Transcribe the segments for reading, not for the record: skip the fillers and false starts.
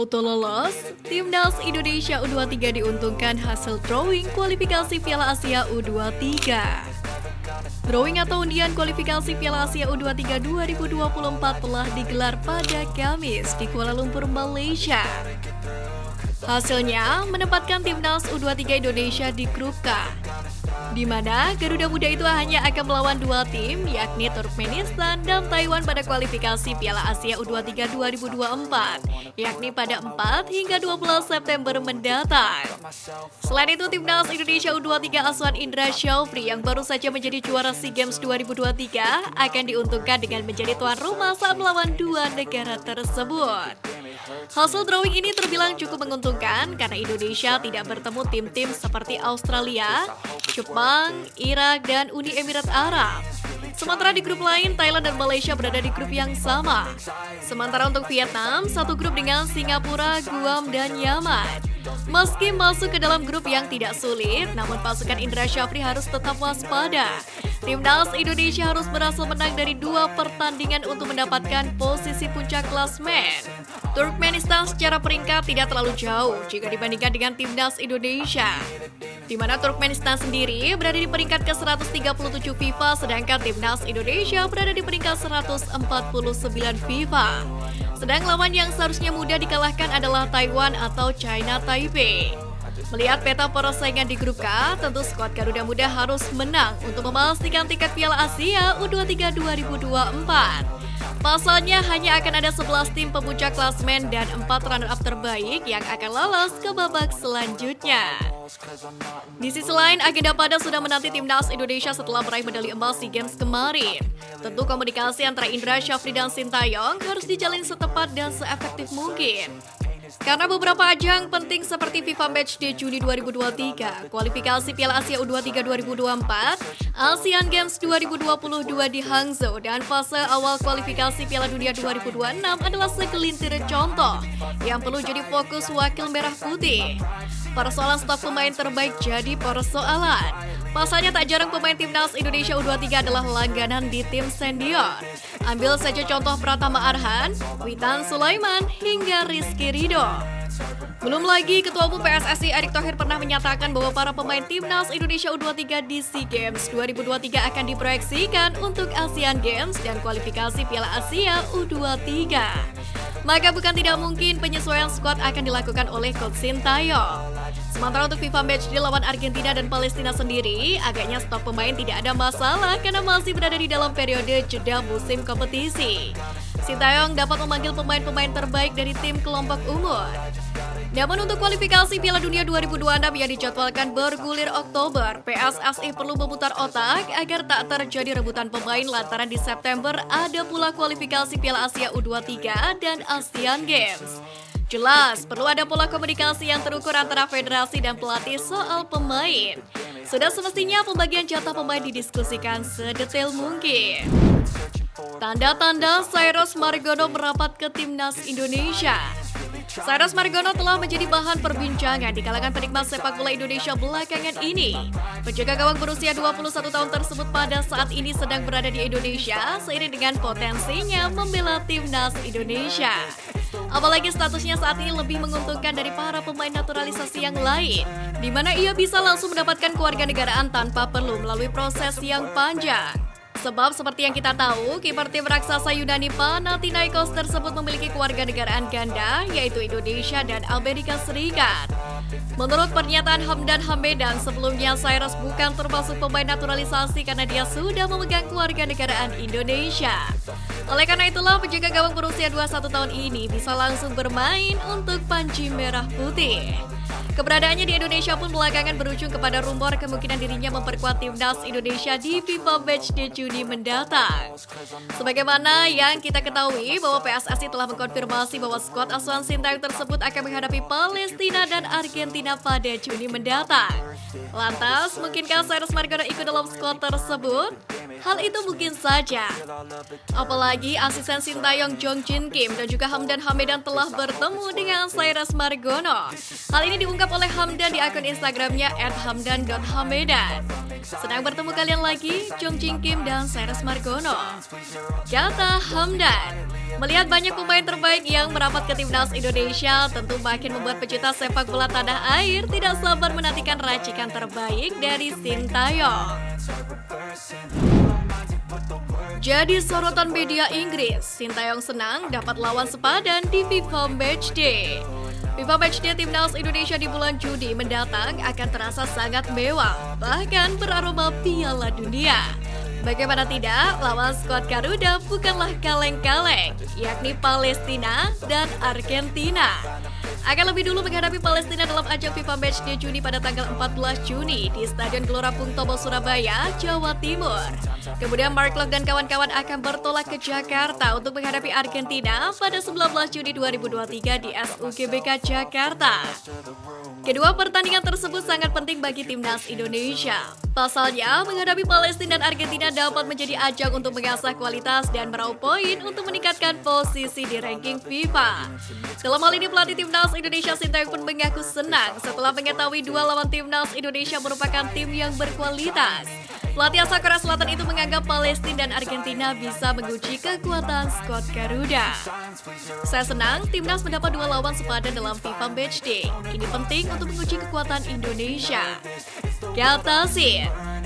Auto lolos, Timnas Indonesia U23 diuntungkan hasil drawing kualifikasi Piala Asia U23. Drawing atau undian kualifikasi Piala Asia U23 2024 telah digelar pada Kamis di Kuala Lumpur, Malaysia. Hasilnya menempatkan Timnas U23 Indonesia di grup K, di mana Garuda Muda itu hanya akan melawan dua tim, yakni Turkmenistan dan Taiwan pada kualifikasi Piala Asia U23 2024, yakni pada 4 hingga 12 September mendatang. Selain itu, Timnas Indonesia U23 asuhan Indra Syafri yang baru saja menjadi juara SEA Games 2023 akan diuntungkan dengan menjadi tuan rumah saat melawan dua negara tersebut. Hasil drawing ini terbilang cukup menguntungkan karena Indonesia tidak bertemu tim-tim seperti Australia, Jepang, Irak, dan Uni Emirat Arab. Sementara di grup lain, Thailand dan Malaysia berada di grup yang sama. Sementara untuk Vietnam, satu grup dengan Singapura, Guam, dan Yaman. Meski masuk ke dalam grup yang tidak sulit, namun pasukan Indra Syafri harus tetap waspada. Timnas Indonesia harus berhasil menang dari dua pertandingan untuk mendapatkan posisi puncak klasemen. Turkmenistan secara peringkat tidak terlalu jauh jika dibandingkan dengan Timnas Indonesia, di mana Turkmenistan sendiri berada di peringkat ke-137 FIFA, sedangkan Timnas Indonesia berada di peringkat 149 FIFA. Sedang lawan yang seharusnya mudah dikalahkan adalah Taiwan atau China Taipei. Melihat peta persaingan di grup K, tentu skuad Garuda Muda harus menang untuk memastikan tiket Piala Asia U23 2024. Pasalnya hanya akan ada 11 tim pemuncak klasemen dan 4 runner-up terbaik yang akan lolos ke babak selanjutnya. Di sisi lain, agenda padat sudah menanti Timnas Indonesia setelah meraih medali emas SEA Games kemarin. Tentu komunikasi antara Indra Syafri dan Sintayong harus dijalin setepat dan seefektif mungkin. Karena beberapa ajang penting seperti FIFA Matchday Juni 2023, kualifikasi Piala Asia U23 2024, ASEAN Games 2022 di Hangzhou, dan fase awal kualifikasi Piala Dunia 2026 adalah segelintir contoh yang perlu jadi fokus wakil merah putih. Persoalan stok pemain terbaik jadi persoalan. Pasalnya tak jarang pemain Timnas Indonesia U23 adalah langganan di tim senior. Ambil saja contoh Pratama Arhan, Witan Sulaiman, hingga Rizky Ridho. Belum lagi, Ketua Umum PSSI Erick Thohir pernah menyatakan bahwa para pemain Timnas Indonesia U23 di SEA Games 2023 akan diproyeksikan untuk ASEAN Games dan kualifikasi Piala Asia U23. Maka bukan tidak mungkin penyesuaian skuad akan dilakukan oleh Coach Sintayong. Sementara untuk FIFA Matchday lawan Argentina dan Palestina sendiri, agaknya stok pemain tidak ada masalah karena masih berada di dalam periode jeda musim kompetisi. Sintayong dapat memanggil pemain-pemain terbaik dari tim kelompok umur. Namun untuk kualifikasi Piala Dunia 2026 yang dijadwalkan bergulir Oktober, PSSI perlu memutar otak agar tak terjadi rebutan pemain lantaran di September ada pula kualifikasi Piala Asia U23 dan ASEAN Games. Jelas, perlu ada pola komunikasi yang terukur antara federasi dan pelatih soal pemain. Sudah semestinya pembagian jatah pemain didiskusikan sedetail mungkin. Tanda-tanda Cyrus Margono merapat ke Timnas Indonesia. Cyrus Margono telah menjadi bahan perbincangan di kalangan penikmat sepak bola Indonesia belakangan ini. Penjaga gawang berusia 21 tahun tersebut pada saat ini sedang berada di Indonesia seiring dengan potensinya membela Timnas Indonesia. Apalagi statusnya saat ini lebih menguntungkan dari para pemain naturalisasi yang lain, di mana ia bisa langsung mendapatkan kewarganegaraan tanpa perlu melalui proses yang panjang. Sebab seperti yang kita tahu, kiper tim raksasa Yunani Panathinaikos tersebut memiliki kewarganegaraan ganda, yaitu Indonesia dan Amerika Serikat. Menurut pernyataan Hamdan Hamedan, sebelumnya Cyrus bukan termasuk pemain naturalisasi karena dia sudah memegang kewarganegaraan Indonesia. Oleh karena itulah, penjaga gawang berusia 21 tahun ini bisa langsung bermain untuk Panji Merah Putih. Keberadaannya di Indonesia pun belakangan berujung kepada rumor kemungkinan dirinya memperkuat Timnas Indonesia di FIFA Matchday Juni mendatang. Sebagaimana yang kita ketahui bahwa PSSI telah mengkonfirmasi bahwa skuad asuhan Sintayong tersebut akan menghadapi Palestina dan Argentina pada Juni mendatang. Lantas, mungkinkah Cyrus Margono ikut dalam skuad tersebut? Hal itu mungkin saja. Apalagi asisten Sintayong Jong Jin Kim dan juga Hamdan Hamedan telah bertemu dengan Cyrus Margono. Hal ini diungkap oleh Hamdan di akun Instagramnya @hamdan.hamedan. Senang bertemu kalian lagi, Jong Jin Kim dan Cyrus Margono. Kata Hamdan. Melihat banyak pemain terbaik yang merapat ke timnas Indonesia, tentu makin membuat pecinta sepak bola tanah air tidak sabar menantikan racikan terbaik dari Sintayong. Jadi sorotan media Inggris, Sintayong senang dapat lawan sepadan di FIFA Matchday. FIFA Matchday Timnas Indonesia di bulan Juni mendatang akan terasa sangat mewah, bahkan beraroma Piala Dunia. Bagaimana tidak, lawan skuad Garuda bukanlah kaleng-kaleng, yakni Palestina dan Argentina. Akan lebih dulu menghadapi Palestina dalam ajang FIFA Matchday Juni pada tanggal 14 Juni di Stadion Gelora Bung Tomo, Surabaya, Jawa Timur. Kemudian Mark Locke dan kawan-kawan akan bertolak ke Jakarta untuk menghadapi Argentina pada 19 Juni 2023 di SUGBK Jakarta. Kedua pertandingan tersebut sangat penting bagi timnas Indonesia. Pasalnya, menghadapi Palestina dan Argentina dapat menjadi ajang untuk mengasah kualitas dan meraup poin untuk meningkatkan posisi di ranking FIFA. Dalam hal ini, pelatih timnas Indonesia Sintayong pun mengaku senang setelah mengetahui dua lawan timnas Indonesia merupakan tim yang berkualitas. Pelatih asal Korea Selatan itu menganggap Palestina dan Argentina bisa menguji kekuatan skuad Garuda. Saya senang timnas mendapat dua lawan sepadan dalam FIFA Matchday. Ini penting untuk menguji kekuatan Indonesia. Kata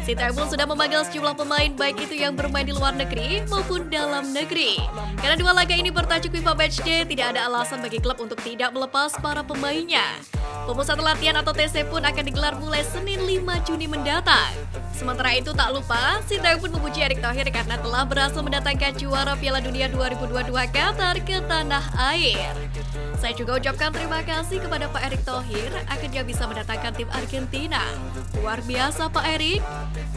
Sintayong pun sudah memanggil sejumlah pemain baik itu yang bermain di luar negeri maupun dalam negeri. Karena dua laga ini bertajuk FIFA Matchday, tidak ada alasan bagi klub untuk tidak melepas para pemainnya. Pemusatan latihan atau TC pun akan digelar mulai Senin 5 Juni mendatang. Sementara itu tak lupa, Sintayong pun memuji Erick Thohir karena telah berhasil mendatangkan juara Piala Dunia 2022 Qatar ke tanah air. Saya juga ucapkan terima kasih kepada Pak Erick Thohir akhirnya bisa mendatangkan tim Argentina. Luar biasa Pak Erick,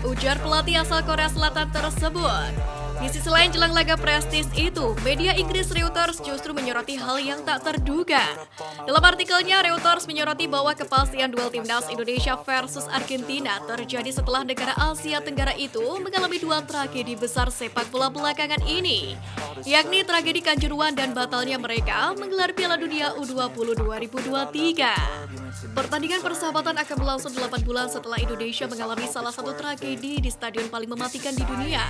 ujar pelatih asal Korea Selatan tersebut. Di sisi lain jelang laga prestis itu, media Inggris Reuters justru menyoroti hal yang tak terduga. Dalam artikelnya, Reuters menyoroti bahwa kepastian duel timnas Indonesia versus Argentina terjadi setelah negara Asia Tenggara itu mengalami dua tragedi besar sepak bola belakangan ini, yakni tragedi Kanjuruhan dan batalnya mereka menggelar Piala Dunia U20 2023. Pertandingan persahabatan akan berlangsung 8 bulan setelah Indonesia mengalami salah satu tragedi di stadion paling mematikan di dunia,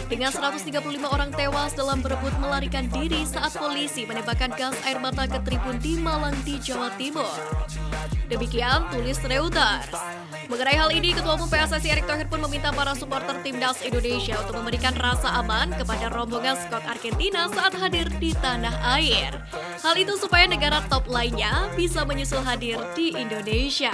dengan 135 orang tewas dalam berebut melarikan diri saat polisi menembakkan gas air mata ke tribun di Malang di Jawa Timur. Demikian tulis Reuters. Mengenai hal ini, Ketua Umum PSSI Erick Thohir pun meminta para supporter timnas Indonesia untuk memberikan rasa aman kepada rombongan skuad Argentina saat hadir di tanah air. Hal itu supaya negara top lainnya bisa menyusul hadir di Indonesia.